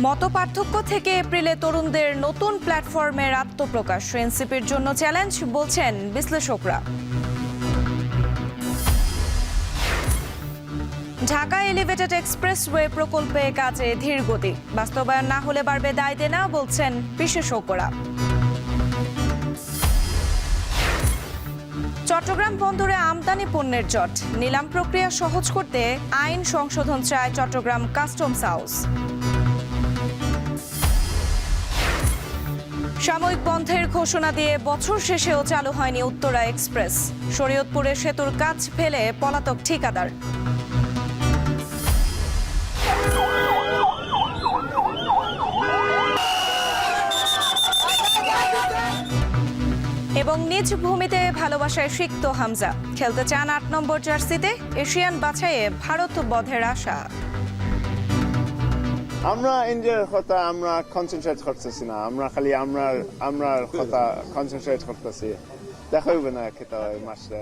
মতপার্থক্য থেকে এপ্রিলে তরুণদের নতুন প্ল্যাটফর্মের আত্মপ্রকাশ এনসিপির জন্য চ্যালেঞ্জ বলছেন বিশ্লেষকরা। ঢাকা এলিভেটেড এক্সপ্রেসওয়ে প্রকল্পে কাজে ধীর গতি, বাস্তবায়ন না হলে বাড়বে দায় দেনা বলছেন বিশেষজ্ঞরা। চট্টগ্রাম বন্দরে আমদানি পণ্যের জট, নিলাম প্রক্রিয়া সহজ করতে আইন সংশোধন চায় চট্টগ্রাম কাস্টমস হাউস। সাময়িক বন্ধের ঘোষণা দিয়ে বছর শেষেও চালু হয়নি উত্তরা এক্সপ্রেস, শরীয়তপুরে সেতুর কাজ ফেলে পলাতক ঠিকাদার। এবং নিজ ভূমিতে ভালোবাসায় সিক্ত হামজা, খেলতে চান ৮ নম্বর জার্সিতে, এশিয়ান বাছাইয়ে ভারত বধের আশা। আমরা ইন্ডিয়ার কথা আমরা কনসেন্ট্রেট করতেছি না, আমরা খালি আমরা কথা কনসেন্ট্রেট করতেছি। দেখা হইবে না খেতে হয় মাসটা।